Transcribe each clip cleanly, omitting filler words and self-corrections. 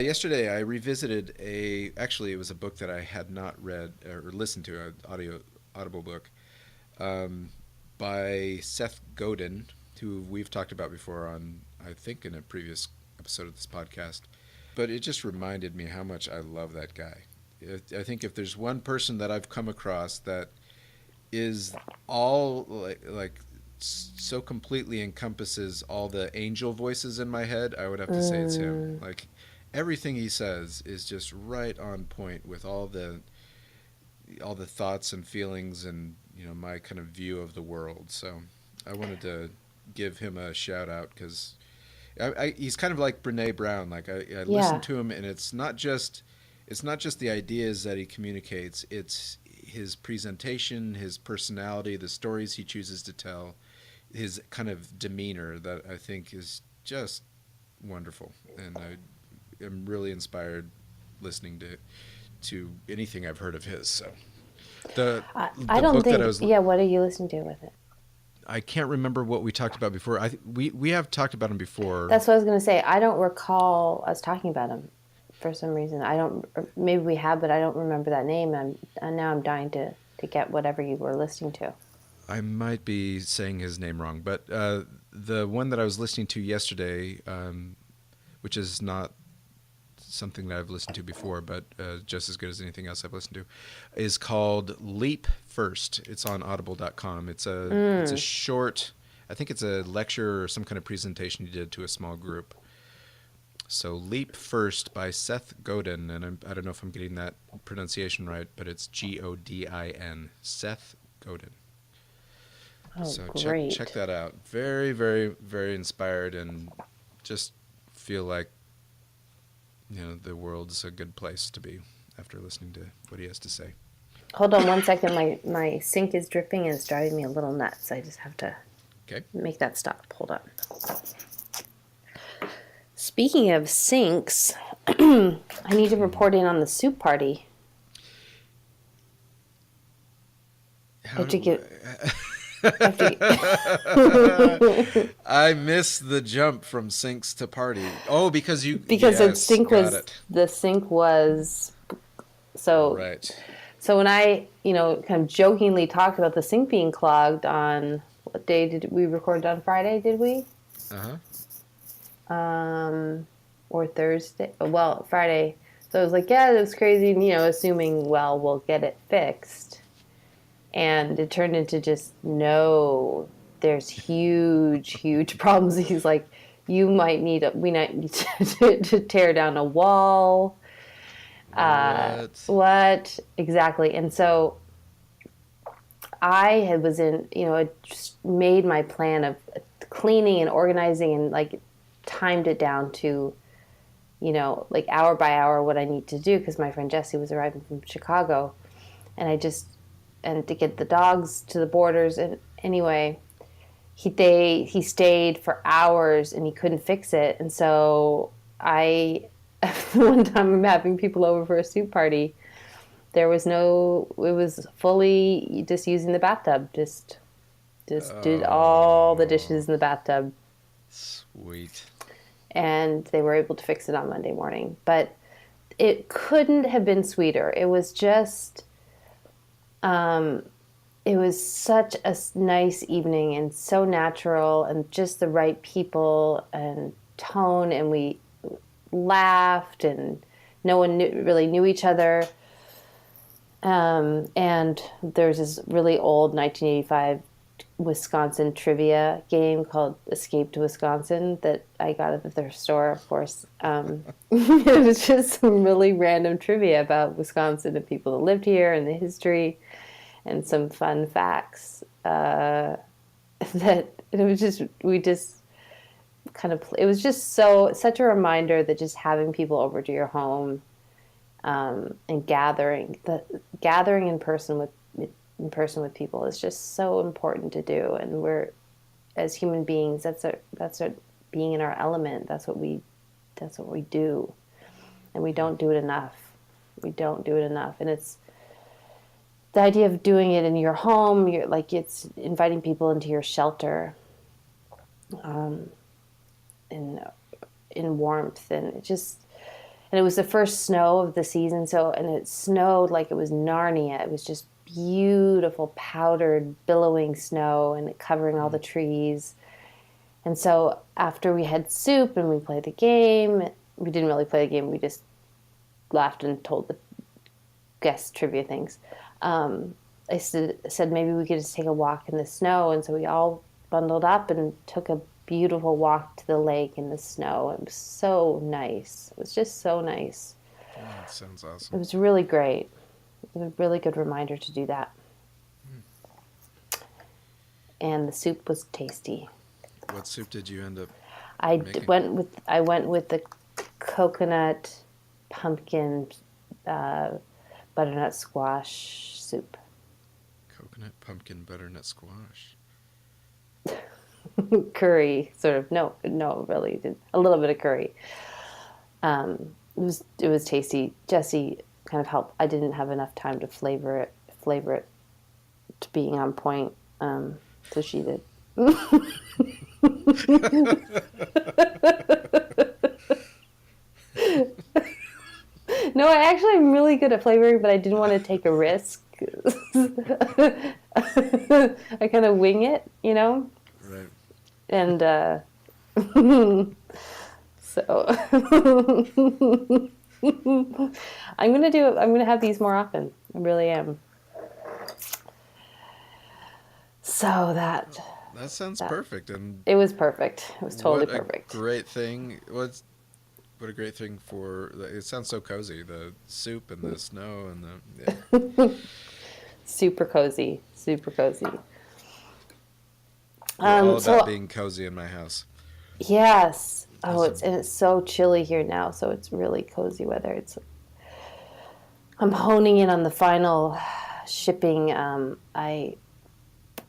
Yesterday, I revisited actually, it was a book that I had not read or listened to, an audible book um, by Seth Godin, who we've talked about before on, I think, in a previous episode of this podcast. But it just reminded me how much I love that guy. I think if there's one person that I've come across that is all so completely encompasses all the angel voices in my head, I would have to say it's him. Mm, Like everything he says is just right on point with all the thoughts and feelings and my kind of view of the world. So I wanted to give him a shout out because he's kind of like Brene Brown. Like I listen yeah. to him, and it's not just the ideas that he communicates. It's his presentation, his personality, the stories he chooses to tell, his kind of demeanor that I think is just wonderful, and I am really inspired listening to anything I've heard of his. So the I the don't book that think, yeah, what are you listening to with it? I can't remember what we talked about before. We have talked about him before. That's what I was going to say. I don't recall us talking about him for some reason. I don't, maybe we have, but I don't remember that name. And now I'm dying to get whatever you were listening to. I might be saying his name wrong, but the one that I was listening to yesterday, which is not something that I've listened to before, but just as good as anything else I've listened to, is called Leap First. It's on Audible.com. It's a Mm. short. I think it's a lecture or some kind of presentation he did to a small group. So Leap First by Seth Godin, and I don't know if I'm getting that pronunciation right, but it's Godin. Seth Godin. Oh, So check great. that out. Very, very, very inspired, and just feel like the world's a good place to be after listening to what he has to say. Hold on one second. My sink is dripping and it's driving me a little nuts. I just have to Okay. make that stop. Hold on. Speaking of sinks, I need to report in on the soup party. I How have to do get. I have to. I miss the jump from sinks to party? Oh, because you Because yes, got it. the sink was so Right. so when I kind of jokingly talked about the sink being clogged on what day did we record on Friday, did we? Uh-huh. um or Thursday, well, Friday. So I was like, yeah, it was crazy, assuming, well, we'll get it fixed. And it turned into just, no, there's huge problems. He's like, we might need to tear down a wall. What? What exactly? And so was in, I just made my plan of cleaning and organizing and like timed it down to, like hour by hour what I need to do because my friend Jesse was arriving from Chicago, and and to get the dogs to the borders. And anyway, he stayed for hours and he couldn't fix it, and so I one time I'm having people over for a soup party. There was no, it was fully just using the bathtub, just did all the Oh, dishes in the bathtub, sweet. and they were able to fix it on Monday morning. But it couldn't have been sweeter. It was just, um, it was such a nice evening and so natural and just the right people and tone, and we laughed and no one really knew each other. And there's this really old 1985 Wisconsin trivia game called Escape to Wisconsin that I got at the thrift store, of course. It was just some really random trivia about Wisconsin and people that lived here and the history and some fun facts. That it was just, we just kind of, it was just such a reminder that just having people over to your home, and gathering in person with people is just so important to do. And we're, as human beings, that's our being in our element. That's what we do, and we don't do it enough. We don't do it enough, and it's the idea of doing it in your home. You're like, it's inviting people into your shelter, in in warmth, and it just, And it was the first snow of the season, so and it snowed like it was Narnia. It was just beautiful powdered billowing snow and it covering all the trees. And so after we had soup and we played the game, we didn't really play the game, we just laughed and told the guest trivia things. I said maybe we could just take a walk in the snow, and so we all bundled up and took a beautiful walk to the lake in the snow. It was so nice. It was just so nice. Oh, that sounds It awesome. was really great. It was a really good reminder to do that. And the soup was tasty. What soup did you end up I making? went with the coconut pumpkin butternut squash soup. Coconut pumpkin butternut squash. Curry, sort of. No, really, a little bit of curry. It was tasty. Jessie kind of helped. I didn't have enough time to flavor it to being on point. So she did. No, I actually am really good at flavoring, but I didn't want to take a risk. I kind of wing it, you know? Right. And so I'm gonna have these more often. I really am. So That sounds perfect. And it was perfect. It was totally what a perfect. great thing. What a great thing for. It sounds so cozy. The soup and the snow and the. Yeah. Super cozy. Super cozy. We're all about So being cozy in my house. yes. Oh, Awesome. it's so chilly here now, so it's really cozy weather. I'm honing in on the final shipping. I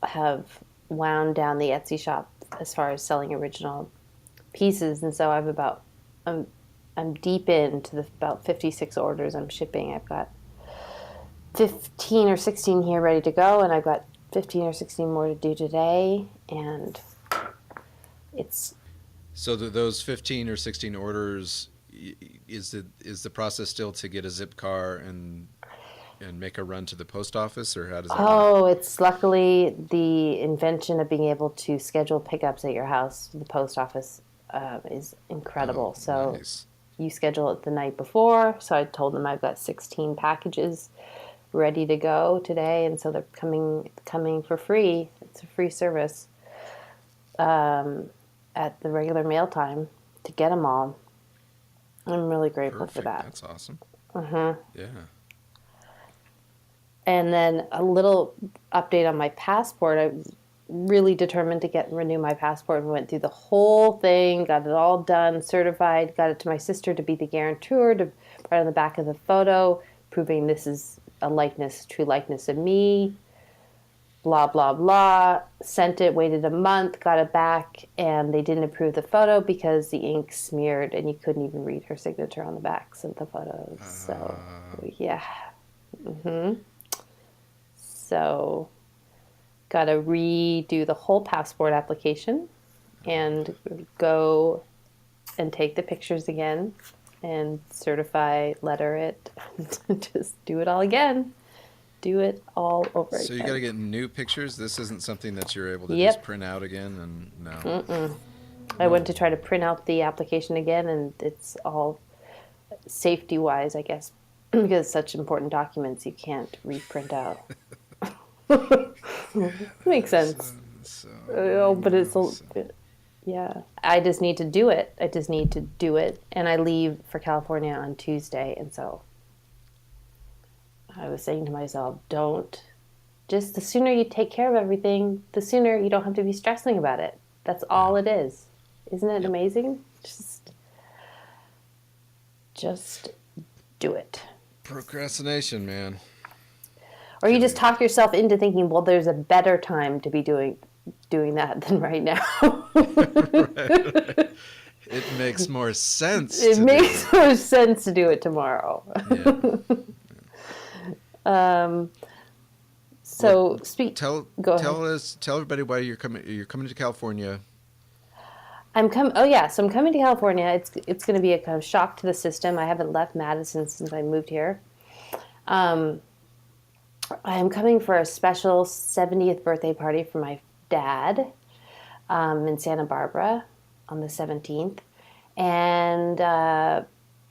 have wound down the Etsy shop as far as selling original pieces, and so I'm deep into about 56 orders I'm shipping. I've got 15 or 16 here ready to go, and I've got 15 or 16 more to do today, and it's So those 15 or 16 orders, is the process still to get a zip car and make a run to the post office, or how does that work? oh, it's luckily the invention of being able to schedule pickups at your house. The post office is incredible. Oh, So nice. you schedule it the night before. So I told them I've got 16 packages ready to go today, and so they're coming for free. It's a free service at the regular mail time to get them all. I'm really grateful for Perfect. that. That's awesome. Mm-hmm. Yeah. And then a little update on my passport. I was really determined to renew my passport and went through the whole thing, got it all done, certified, got it to my sister to be the guarantor, to write on the back of the photo, proving this is true likeness of me, blah, blah, blah. Sent it, waited a month, got it back, and they didn't approve the photo because the ink smeared and you couldn't even read her signature on the backs of the photos. So, yeah. So, got to redo the whole passport application and go and take the pictures again and certify, letter it, just do it all again. Do it all over So you again. got to get new pictures. This isn't something that you're able to Yep. just print out again, and no. I went to try to print out the application again, and it's all safety wise, I guess, because it's such important documents you can't reprint out. Makes sense. So, Oh, but it's a, so- yeah. I just need to do it. I just need to do it, and I leave for California on Tuesday, and so I was saying to myself, just the sooner you take care of everything, the sooner you don't have to be stressing about it. That's all it is. Isn't it amazing? Just do it. procrastination, man. Or you just talk yourself into thinking, well, there's a better time to be doing that than right now. It makes more sense. It to makes more sense to do it tomorrow. do. Yeah. So Tell Go ahead. tell everybody why you're coming to California. Oh yeah, so I'm coming to California. It's going to be a kind of shock to the system. I haven't left Madison since I moved here. Um, I am coming for a special 70th birthday party for my dad in Santa Barbara on the 17th, and I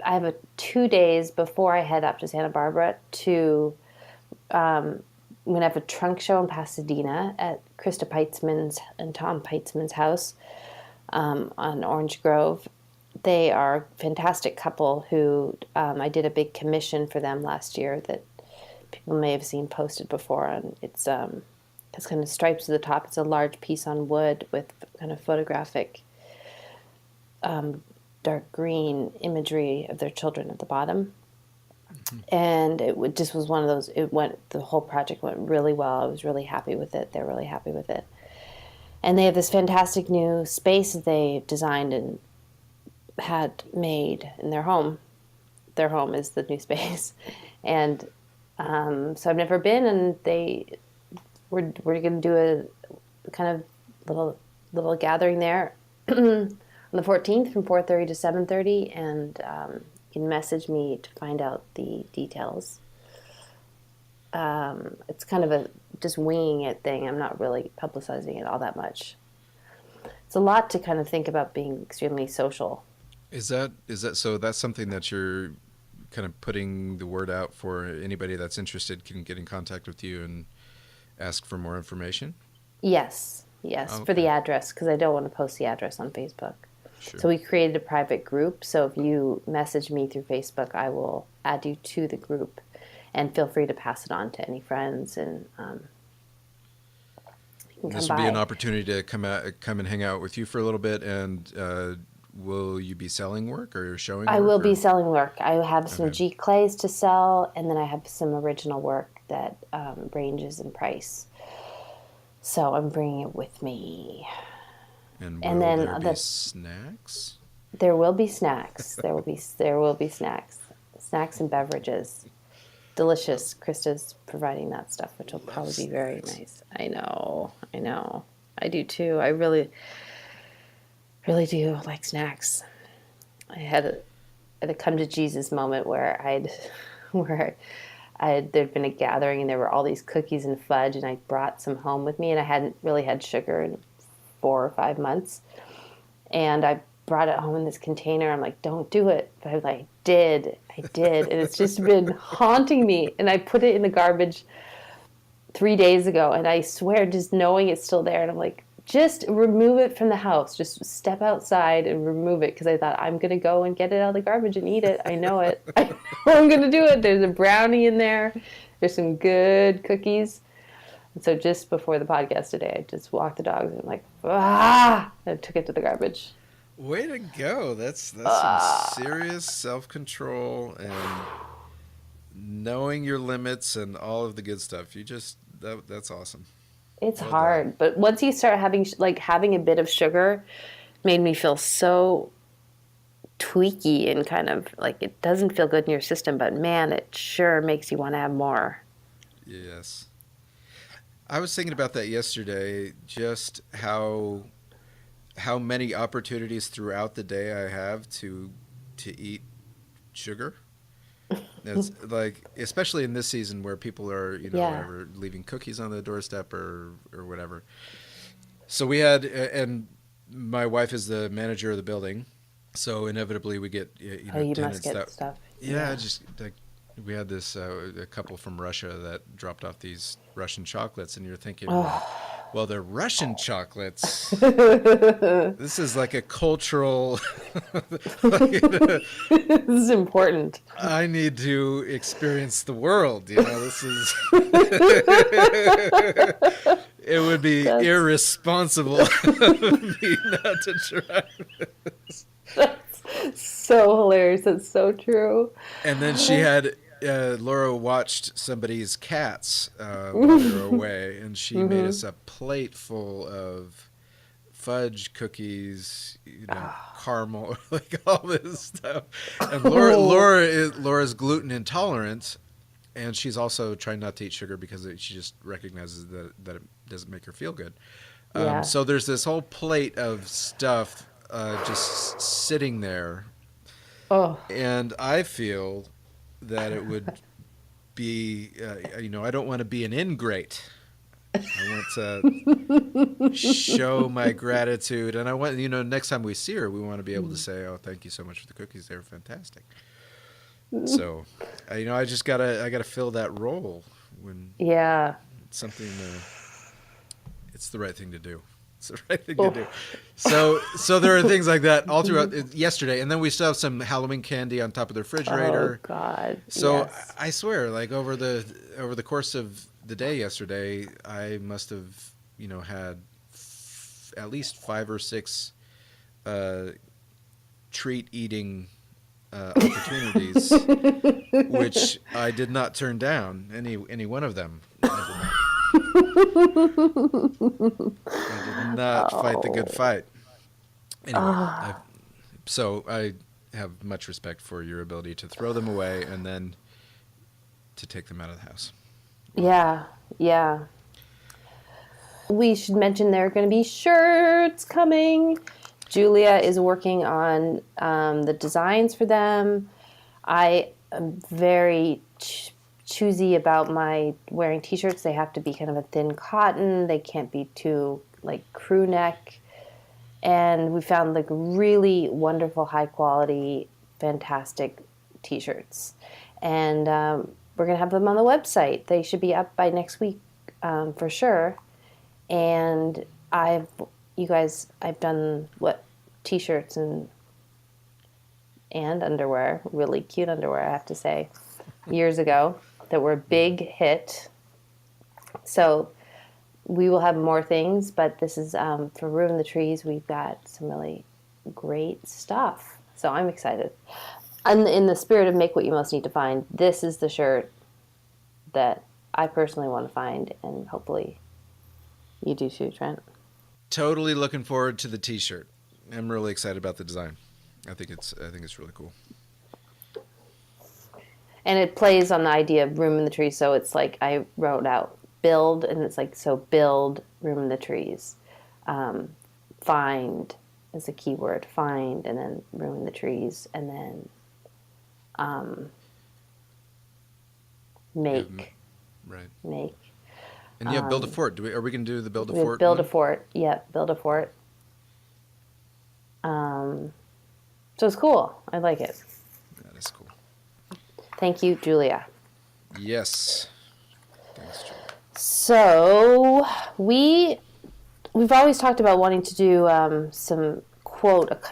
have 2 days before I head up to Santa Barbara to. I'm going to have a trunk show in Pasadena at Krista Peitzman's and Tom Peitzman's house on Orange Grove. They are a fantastic couple who I did a big commission for them last year that people may have seen posted before. And it's kind of stripes at the top. It's a large piece on wood with kind of photographic dark green imagery of their children at the bottom. And just was one of those. The whole project went really well. I was really happy with it. They're really happy with it. And they have this fantastic new space that they designed and had made in their home. Their home is the new space, and so I've never been. And we're going to do a kind of little gathering there on the 14th from 4:30 to 7:30, and you can message me to find out the details. It's kind of a just winging it thing. I'm not really publicizing it all that much. It's a lot to kind of think about being extremely social. Is that so? That's something that you're kind of putting the word out for anybody that's interested can get in contact with you and ask for more information? Yes, Oh, for the okay. address, because I don't want to post the address on Facebook. Sure. So we created a private group. So if you message me through Facebook, I will add you to the group, and feel free to pass it on to any friends, and you can come This will be an by. opportunity to come and hang out with you for a little bit. And will you be selling work or showing I will work be or? selling work. I have some Okay. G clays to sell, and then I have some original work that ranges in price. So I'm bringing it with me. And And will then there be snacks? there will be snacks. There will be snacks, snacks and beverages. Delicious. Krista's providing that stuff, which will Love probably be very snacks. nice. I know. I do too. I really, really do like snacks. I had a come to Jesus moment where where there'd been a gathering and there were all these cookies and fudge, and I brought some home with me, and I hadn't really had sugar in 4 or 5 months, and I brought it home in this container. I'm like, don't do it, but I was like, I did, and it's just been haunting me. And I put it in the garbage 3 days ago, and I swear, just knowing it's still there, and I'm like, just remove it from the house. Just step outside and remove it, because I thought I'm gonna go and get it out of the garbage and eat it. I know it. I know I'm gonna do it. There's a brownie in there. There's some good cookies. And so just before the podcast today, I just walked the dogs and I'm like, I took it to the garbage. Way to go. That's some Ah, serious self-control and knowing your limits and all of the good stuff. That's awesome. it's Well done. hard, but once you start having a bit of sugar, made me feel so tweaky and kind of like it doesn't feel good in your system, but man, it sure makes you want to have more. Yes. I was thinking about that yesterday, just how many opportunities throughout the day I have to eat sugar. It's like, especially in this season where people are, Yeah. whatever, leaving cookies on the doorstep or whatever. So we had, and my wife is the manager of the building, so inevitably we get, Oh, you must tenants get that, stuff. yeah, Yeah. just like we had this a couple from Russia that dropped off these Russian chocolates, and you're thinking, Oh. well, they're Russian chocolates. This This is like a cultural. like, is important. I need to experience the world. This is. It would be That's irresponsible of me not to try. that's so hilarious. That's so true. And then she had Laura watched somebody's cats while they were away, and she made Hmm. us a plate full of fudge cookies, caramel, like all this stuff. And Oh, Laura's gluten intolerant, and she's also trying not to eat sugar because she just recognizes that it doesn't make her feel good. yeah. So there's this whole plate of stuff just sitting there, Oh. and I feel that it would be, I don't want to be an ingrate. I want to show my gratitude, and I want, next time we see her, we want to be able to say, "Oh, thank you so much for the cookies. They were fantastic." So, I just I gotta fill that role when Yeah. it's something. It's the right thing to do. It's the right thing to Oh. do. So there are things like that all throughout yesterday, and then we still have some Halloween candy on top of the Oh refrigerator. God. So Yes. I swear, like over the course of the day yesterday, I must have had at least 5 or 6 treat eating opportunities, which I did not turn down any one of them. I did not fight the good Oh. fight. Anyway, Ah. so I have much respect for your ability to throw them away and then to take them out of the house. Yeah. Yeah. We should mention there are going to be shirts coming. Julia is working on the designs for them. I am very choosy about my wearing t-shirts. They have to be kind of a thin cotton. They can't be too like crew neck. And we found like really wonderful, high quality, fantastic t-shirts. And we're going to have them on the website. They should be up by next week for sure. And I've done t-shirts and underwear, really cute underwear, I have to say, years ago that were a big hit. So we will have more things, but this is for Room in the Trees. We've got some really great stuff. So I'm excited. And in the spirit of make what you most need to find, this is the shirt that I personally want to find, and hopefully you do too, Trent. Totally looking forward to the T-shirt. I'm really excited about the design. I think it's really cool. And it plays on the idea of room in the trees. So it's like I wrote out build, and it's like, so build room in the trees. Find is a key word. Find, and then room in the trees, and then make. Yeah, right. Make. And yeah, build a fort. Are we going to do the build a We fort? build one? a fort. Yep, build a fort. So it's cool. I like it. That is cool. Thank you, Julia. Yes. Thanks, Julia. So we've always talked about wanting to do a kind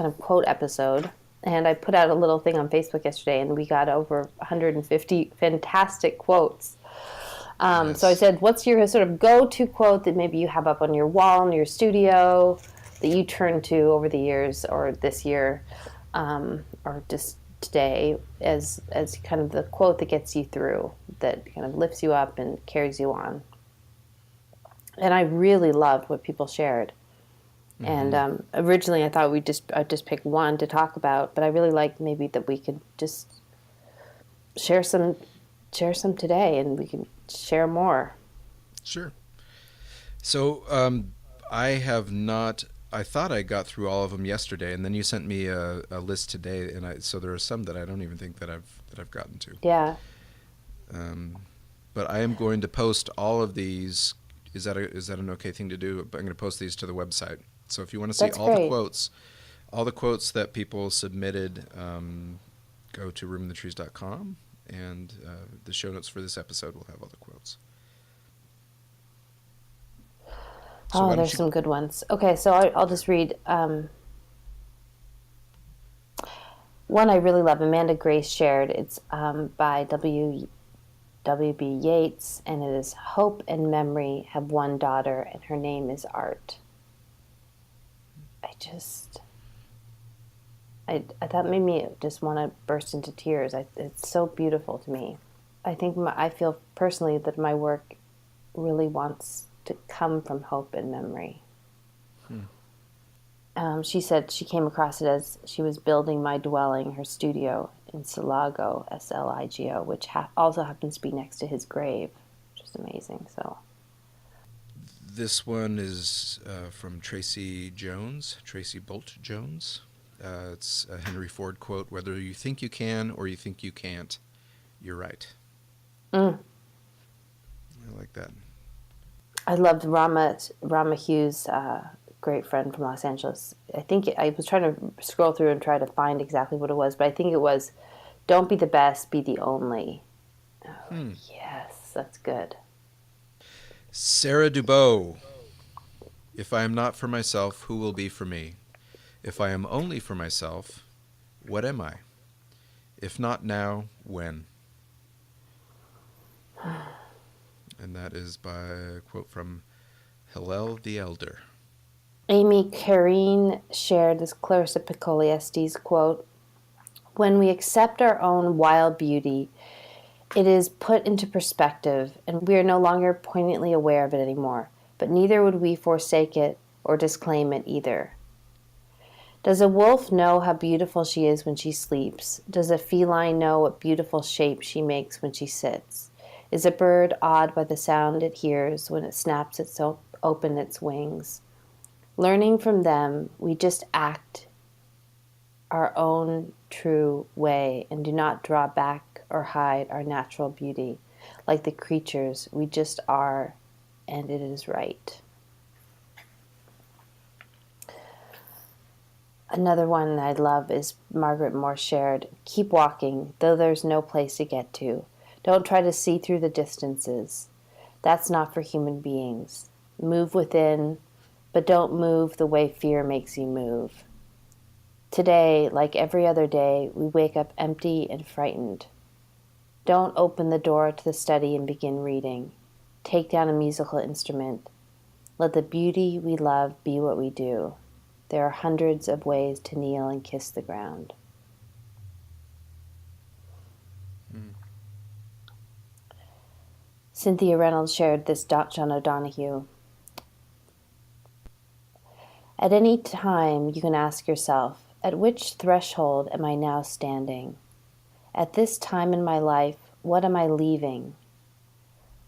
of quote episode. And I put out a little thing on Facebook yesterday, and we got over 150 fantastic quotes. Yes. So I said, what's your sort of go-to quote that maybe you have up on your wall in your studio that you turn to over the years or this year or just today as kind of the quote that gets you through, that kind of lifts you up and carries you on? And I really loved what people shared. Mm-hmm. And originally I thought I'd just pick one to talk about, but I really like maybe that we could just share some today, and we can share more. Sure. So I thought I got through all of them yesterday, and then you sent me a list today, and so there are some that I don't even think that I've gotten to. Yeah. But I am going to post all of these. Is that an okay thing to do? I'm going to post these to the website. So if you want to see all the quotes that people submitted, go to roominthetrees.com, and the show notes for this episode will have all the quotes. So there's some good ones. Okay, so I'll just read one I really love. Amanda Grace shared. It's by W.B. Yeats, and it is, "Hope and memory have one daughter, and her name is art." That made me just want to burst into tears. It's so beautiful to me. I feel personally that my work really wants to come from hope and memory. She said she came across it as she was building my dwelling, her studio in Sligo, Sligo, which also happens to be next to his grave, which is amazing. So This one is from Tracy Bolt Jones. It's a Henry Ford quote: "Whether you think you can or you think you can't, you're right." Mm. I like that. I loved Rama Hughes, great friend from Los Angeles. I was trying to scroll through and try to find exactly what it was, but I think it was, "Don't be the best, be the only." Oh, Hmm. yes, that's good. Sarah Dubow. "If I am not for myself, who will be for me? If I am only for myself, what am I? If not now, when?" And that is by a quote from Hillel the Elder. Amy Carine shared this Clarissa Piccoli Estes quote: "When we accept our own wild beauty, it is put into perspective, and we are no longer poignantly aware of it anymore. But neither would we forsake it or disclaim it either. Does a wolf know how beautiful she is when she sleeps? Does a feline know what beautiful shape she makes when she sits? Is a bird awed by the sound it hears when it snaps open its wings? Learning from them, we just act our own true way and do not draw back or hide our natural beauty. Like the creatures, we just are, and it is right." Another one I love is Margaret Moore shared: "Keep walking, though there's no place to get to. Don't try to see through the distances. That's not for human beings. Move within, but don't move the way fear makes you move. Today, like every other day, we wake up empty and frightened. Don't open the door to the study and begin reading. Take down a musical instrument. Let the beauty we love be what we do. There are hundreds of ways to kneel and kiss the ground." Hmm. Cynthia Reynolds shared this John O'Donohue: "At any time, you can ask yourself, at which threshold am I now standing? At this time in my life, what am I leaving?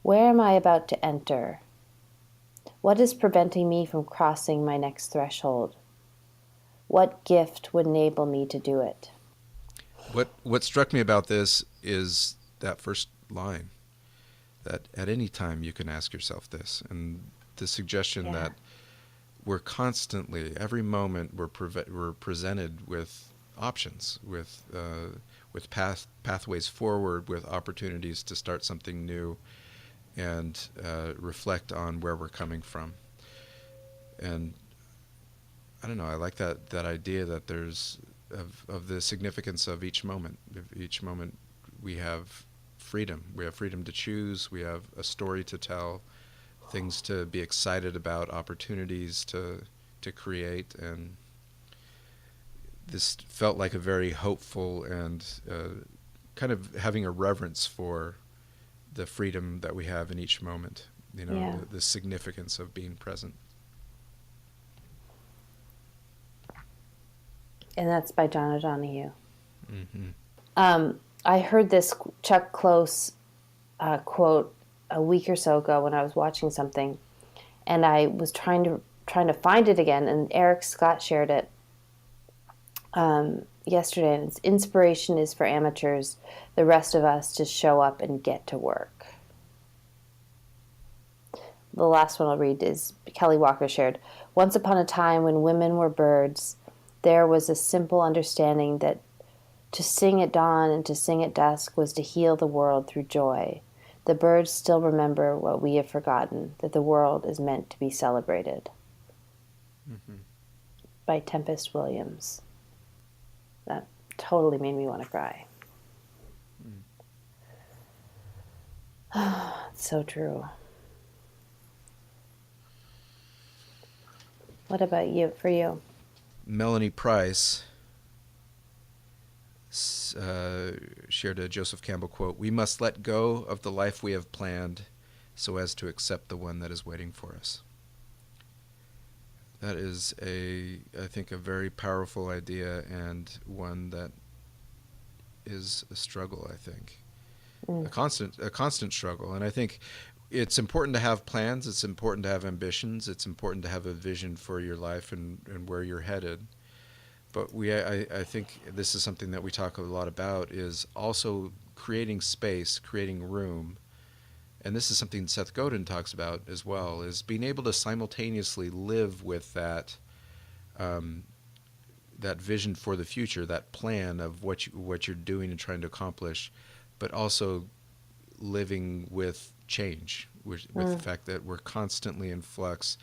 Where am I about to enter? What is preventing me from crossing my next threshold? What gift would enable me to do it?" What struck me about this is that first line, that at any time you can ask yourself this, and the suggestion Yeah. that we're constantly, every moment, we're presented with options, with pathways forward, with opportunities to start something new, and reflect on where we're coming from. And I don't know, I like that idea that there's of the significance of each moment. Of each moment we have freedom. We have freedom to choose. We have a story to tell, things to be excited about, opportunities to create, and this felt like a very hopeful and kind of having a reverence for the freedom that we have in each moment. Yeah. The significance of being present. And that's by John O'Donohue. Mm-hmm. I heard this Chuck Close quote a week or so ago when I was watching something, and I was trying to find it again, and Eric Scott shared it yesterday. And it's: "Inspiration is for amateurs. The rest of us just show up and get to work." The last one I'll read is Kelly Walker shared: "Once upon a time when women were birds, there was a simple understanding that to sing at dawn and to sing at dusk was to heal the world through joy. The birds still remember what we have forgotten, that the world is meant to be celebrated." Mm-hmm. By Tempest Williams. That totally made me want to cry. It's so true. What about you? For you? Melanie Price shared a Joseph Campbell quote: "We must let go of the life we have planned so as to accept the one that is waiting for us." That is I think, a very powerful idea, and one that is a struggle, I think. Mm. A constant struggle. And I think it's important to have plans. It's important to have ambitions. It's important to have a vision for your life and where you're headed. But I think this is something that we talk a lot about is also creating space, creating room. And this is something Seth Godin talks about as well, is being able to simultaneously live with um, that vision for the future, that plan of what you're doing and trying to accomplish, but also living with change, with the fact that we're constantly in flux,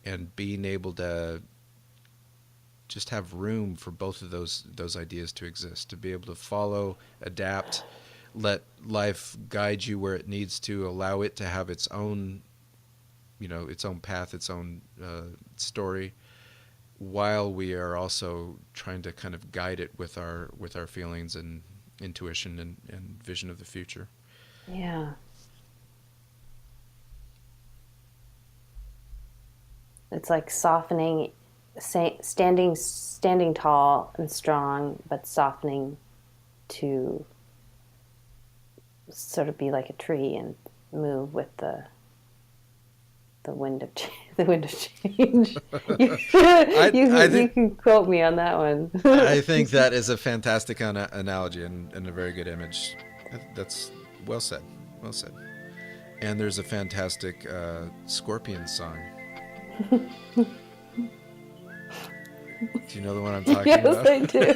and being able to just have room for both of those ideas to exist, to be able to follow, adapt, let life guide you where it needs to, allow it to have its own, its own path, its own story, while we are also trying to kind of guide it with our feelings and intuition and vision of the future. Yeah. It's like softening, standing tall and strong, but softening to sort of be like a tree and move with the wind of the wind of change. You can quote me on that one. I think that is a fantastic analogy and a very good image. That's well said. Well said. And there's a fantastic Scorpions song. Do you know the one I'm talking about? Yes, I do.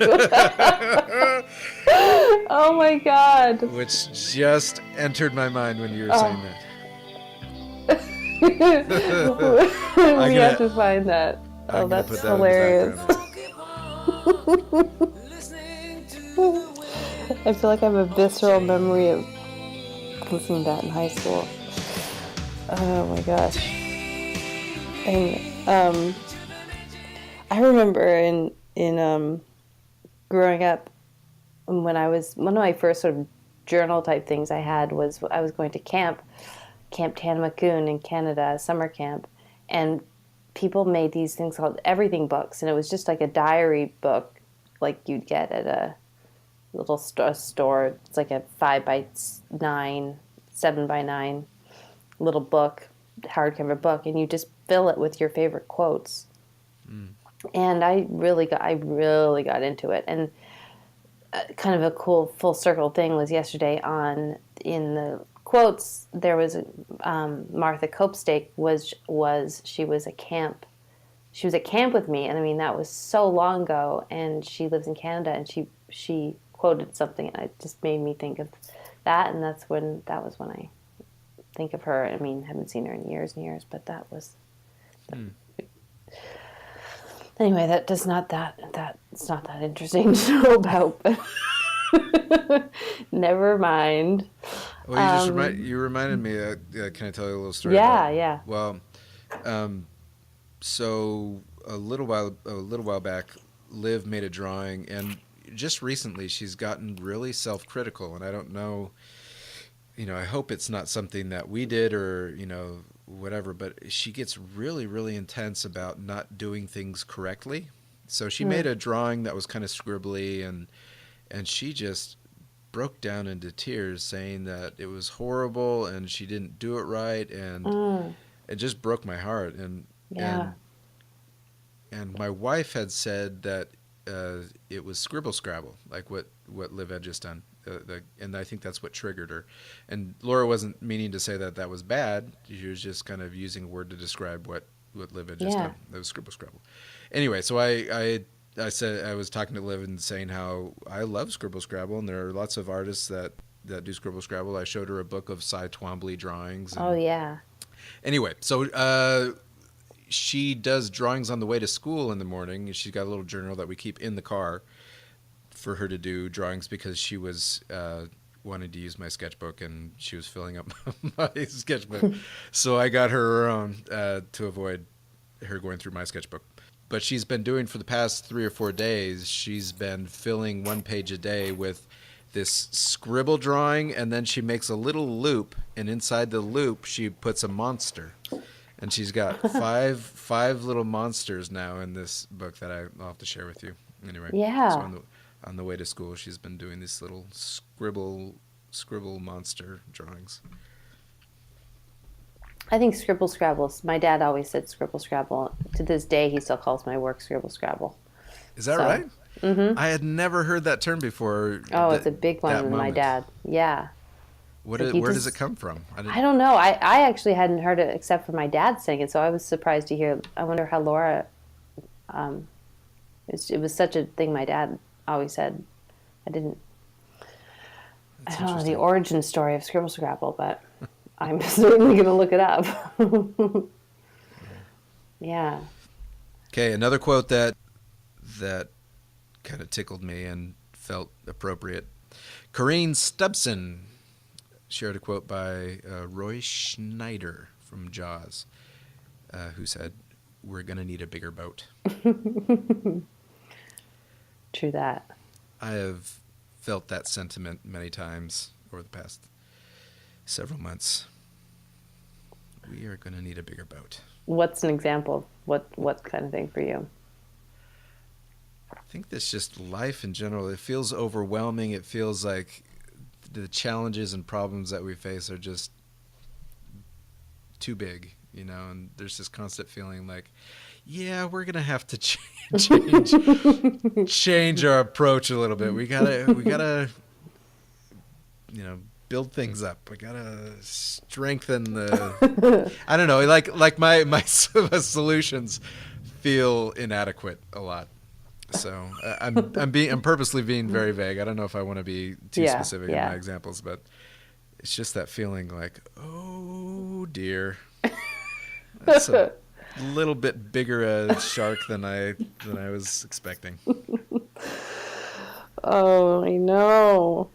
Oh my God. Which just entered my mind when you were saying that. We have to find that. Oh, that's hilarious. I feel like I have a visceral memory of listening to that in high school. Oh my gosh. And I remember in growing up, when I was, one of my first sort of journal type things I had was I was going to Camp Tanamacoon in Canada, summer camp, and people made these things called everything books, and it was just like a diary book like you'd get at a little store. It's like a 5x9, 7x9 little book, hardcover book, and you just fill it with your favorite quotes. And I really got into it. And kind of a cool full circle thing was yesterday in the quotes there was Martha Copestake she was at camp with me, and I mean that was so long ago, and she lives in Canada, and she quoted something, and it just made me think of that, and that was when I think of her. I mean, haven't seen her in years and years, but that was anyway, it's not that interesting to know about, but never mind. Well, you reminded me. Can I tell you a little story? Yeah. Well, so a little while back, Liv made a drawing, and just recently she's gotten really self-critical, and I don't know. I hope it's not something that we did or whatever, but she gets really, really intense about not doing things correctly. So she made a drawing that was kind of scribbly, and she just broke down into tears saying that it was horrible and she didn't do it right, and it just broke my heart. And my wife had said that it was scribble scrabble, like what Liv had just done. And I think that's what triggered her. And Laura wasn't meaning to say that was bad. She was just kind of using a word to describe what Liv had just done. That was scribble scrabble. Anyway, so I said, I was talking to Liv and saying how I love scribble scrabble, and there are lots of artists that do scribble scrabble. I showed her a book of Cy Twombly drawings. Oh yeah. Anyway, so she does drawings on the way to school in the morning. She's got a little journal that we keep in the car for her to do drawings, because she was wanted to use my sketchbook, and she was filling up my sketchbook. So I got her own to avoid her going through my sketchbook. But she's been doing, for the past 3 or 4 days, she's been filling 1 page a day with this scribble drawing, and then she makes a little loop, and inside the loop she puts a monster. And she's got five little monsters now in this book that I'll have to share with you. Anyway, so on the way to school, she's been doing these little scribble monster drawings. I think Scribble Scrabble. My dad always said Scribble Scrabble. To this day, he still calls my work Scribble Scrabble. Is that So, right? I had never heard that term before. oh, it's a big one That with my moment. dad. Yeah. It's like you Where does it just, come from? I I didn't. don't know. I actually hadn't heard it except for my dad saying it. So I was surprised to hear. I wonder how Laura, it was such a thing my dad always said. I didn't, I That's don't know the interesting. origin story of Scribble Scrabble, but I'm certainly going to look it up. Yeah. Okay, another quote that kind of tickled me and felt appropriate. Corrine Stubson shared a quote by Roy Schneider from Jaws, who said, "We're gonna need a bigger boat." True that. I have felt that sentiment many times over the past several months. We are gonna need a bigger boat. What's an example of what kind of thing for you? I think that's just life in general. It feels overwhelming. It feels like the challenges and problems that we face are just too big, and there's this constant feeling like, yeah, we're gonna have to change our approach a little bit. We gotta build things up. We gotta strengthen the. I don't know, like my solutions feel inadequate a lot. So I'm purposely being very vague. I don't know if I want to be too Yeah, specific in my yeah. examples, but it's just that feeling like, oh dear, that's a little bit bigger a shark than I was expecting. Oh, I know.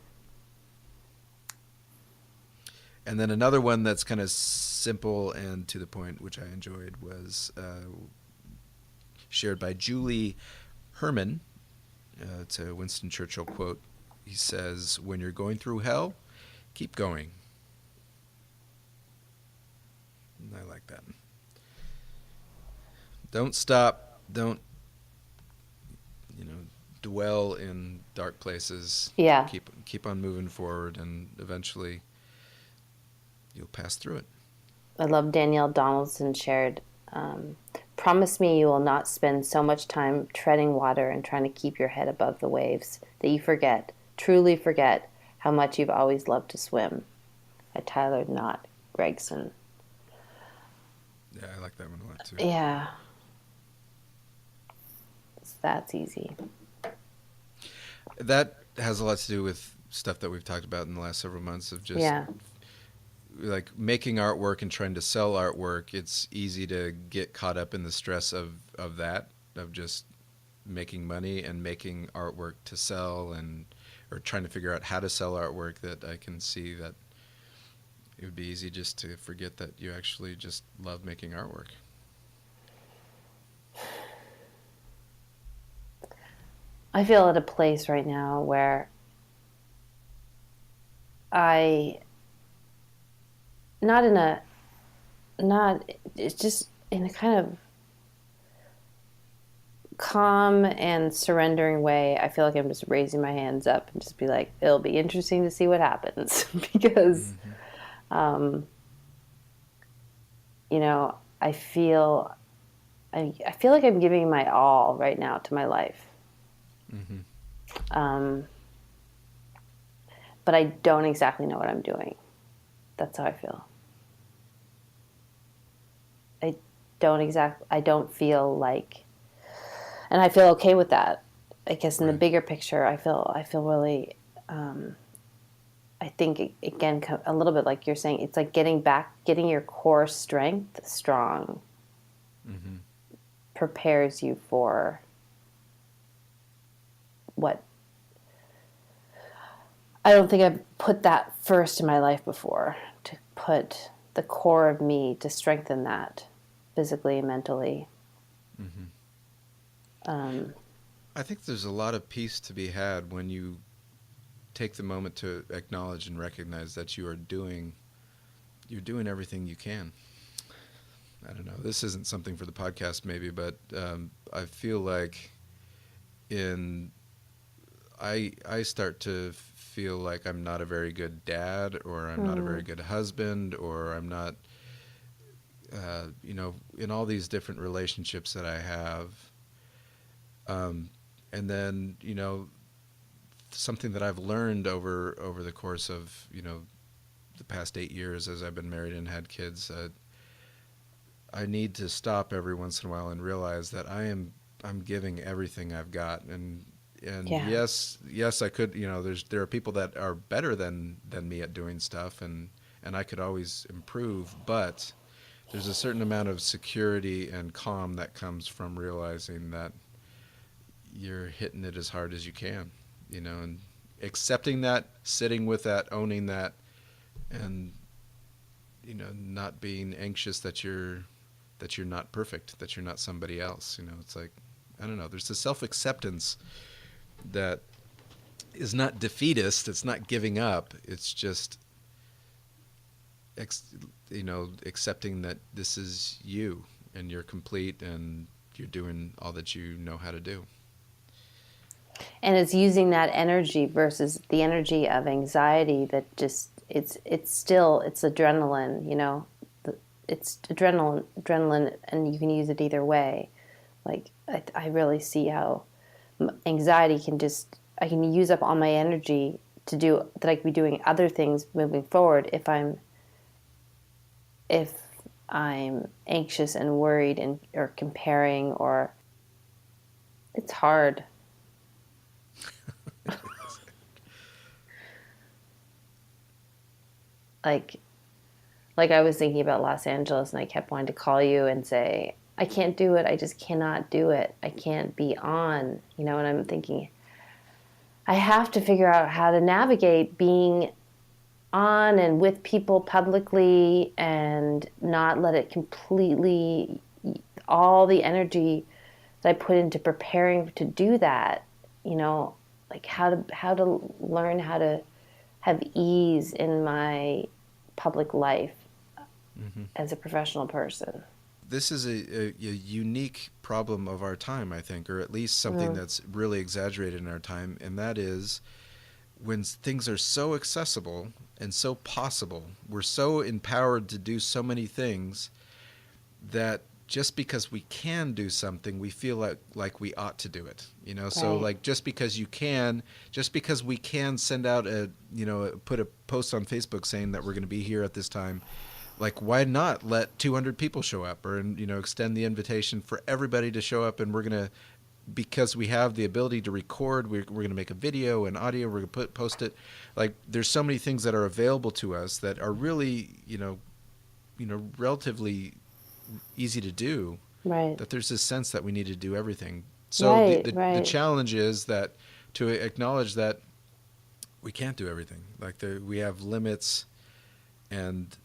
And then another one that's kind of simple and to the point, which I enjoyed, was shared by Julie Herman. It's a Winston Churchill quote. He says, "When you're going through hell, keep going." And I like that. Don't stop. Don't dwell in dark places. Yeah. Keep on moving forward, and eventually you'll pass through it. I love Danielle Donaldson shared, promise me you will not spend so much time treading water and trying to keep your head above the waves that you forget, truly forget, how much you've always loved to swim. By Tyler Knott Gregson. Yeah, I like that one a lot too. Yeah. That's easy. That has a lot to do with stuff that we've talked about in the last several months of just Yeah. like making artwork and trying to sell artwork. It's easy to get caught up in the stress of that, of just making money and making artwork to sell, and or trying to figure out how to sell artwork. That I can see that it would be easy just to forget that you actually just love making artwork. I feel at a place right now where I not in a not it's just in a kind of calm and surrendering way. I feel like I'm just raising my hands up and just be like, it'll be interesting to see what happens because you know, I feel like I'm giving my all right now to my life. Mm-hmm. Um, but I don't exactly know what I'm doing. That's how I feel. I don't feel like, and I feel okay with that. I guess in the Right. bigger picture, I feel really, I think again, a little bit like you're saying, it's like getting your core strength strong Mm-hmm. prepares you for what I don't think I've put that first in my life before, to put the core of me to strengthen that physically and mentally. Mm-hmm. Um, I think there's a lot of peace to be had when you take the moment to acknowledge and recognize that you're doing everything you can. I don't know. This isn't something for the podcast, maybe, but I feel like I start to feel like I'm not a very good dad, or I'm not a very good husband, or I'm not in all these different relationships that I have. And then, something that I've learned over the course of, the past 8 years as I've been married and had kids, I need to stop every once in a while and realize that I'm giving everything I've got, and Yeah. yes, I could, there are people that are better than me at doing stuff, and I could always improve, but there's a certain amount of security and calm that comes from realizing that you're hitting it as hard as you can, and accepting that, sitting with that, owning that, and not being anxious that you're not perfect, that you're not somebody else. It's like, I don't know, there's a self-acceptance that is not defeatist, it's not giving up, it's just accepting that this is you and you're complete and you're doing all that you know how to do. And it's using that energy versus the energy of anxiety that just it's adrenaline, it's adrenaline, and you can use it either way. Like I really see how anxiety can I can use up all my energy to do that. I could be doing other things moving forward if I'm anxious and worried or comparing, or it's hard. like I was thinking about Los Angeles, and I kept wanting to call you and say, I can't do it. I just cannot do it. I can't be on, and I'm thinking, I have to figure out how to navigate being on and with people publicly and not let it completely, all the energy that I put into preparing to do that, like how to learn how to have ease in my public life as a professional person. This is a unique problem of our time, I think, or at least something that's really exaggerated in our time, and that is when things are so accessible and so possible, we're so empowered to do so many things that just because we can do something, we feel like we ought to do it. So Right. like just because we can send out put a post on Facebook saying that we're going to be here at this time, like why not let 200 people show up, or extend the invitation for everybody to show up, and we're going to, because we have the ability to record, we're going to make a video and audio, we're going to post it. Like there's so many things that are available to us that are really, relatively easy to do, Right. that there's this sense that we need to do everything. So the Right. challenge is that to acknowledge that we can't do everything. Like we have limits, and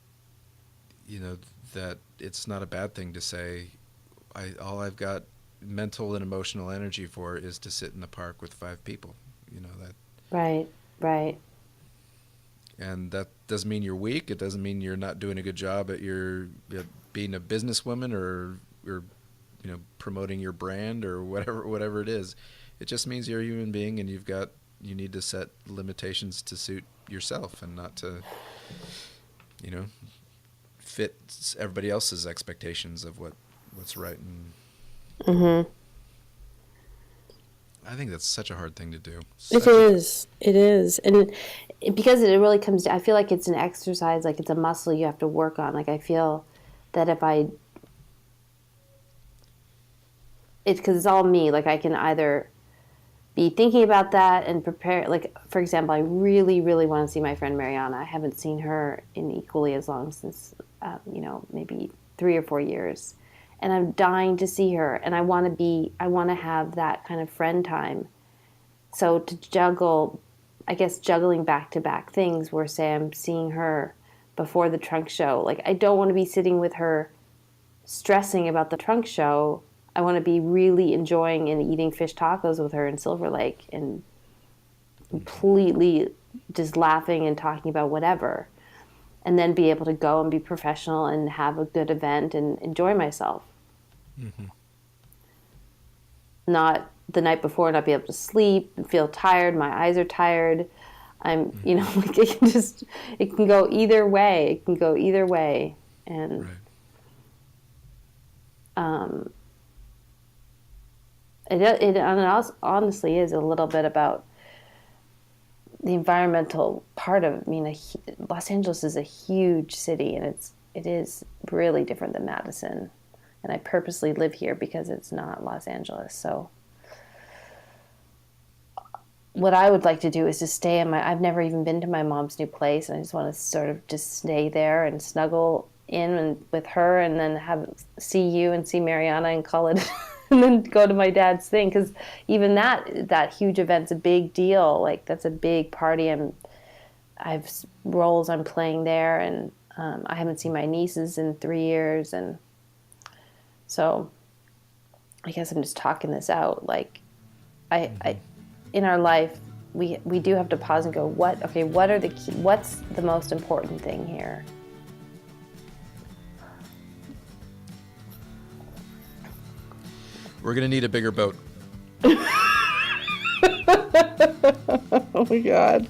that it's not a bad thing to say, all I've got mental and emotional energy for is to sit in the park with 5 people. That, Right. Right. and that doesn't mean you're weak. It doesn't mean you're not doing a good job at being a businesswoman, or promoting your brand, or whatever it is. It just means you're a human being, and you need to set limitations to suit yourself, and not to fit everybody else's expectations of what's right. And I think that's such a hard thing to do. It is. It is. And because it really comes I feel like it's an exercise, like it's a muscle you have to work on. Like I feel that it's because it's all me. Like I can either be thinking about that and prepare. Like, for example, I really, really want to see my friend Mariana. I haven't seen her in equally as long, since, maybe 3 or 4 years. And I'm dying to see her. And I want to have that kind of friend time. So to juggling back to back things where, say, I'm seeing her before the trunk show. Like, I don't want to be sitting with her stressing about the trunk show. I want to be really enjoying and eating fish tacos with her in Silver Lake and completely just laughing and talking about whatever. And then be able to go and be professional and have a good event and enjoy myself. Not the night before, not be able to sleep, feel tired, my eyes are tired. I'm, like it can go either way. It can go either way. And Right. Honestly is a little bit about the environmental part of. I mean, Los Angeles is a huge city, and it is really different than Madison. And I purposely live here because it's not Los Angeles. So what I would like to do is to stay in my. I've never even been to my mom's new place, and I just want to sort of just stay there and snuggle in and with her, and then see you and see Mariana and call it, and then go to my dad's thing, because even that huge event's a big deal. Like that's a big party, and I've roles I'm playing there, and I haven't seen my nieces in 3 years, and so I guess I'm just talking this out. Like I in our life, we do have to pause and go, what's the most important thing here? We're going to need a bigger boat. Oh my God.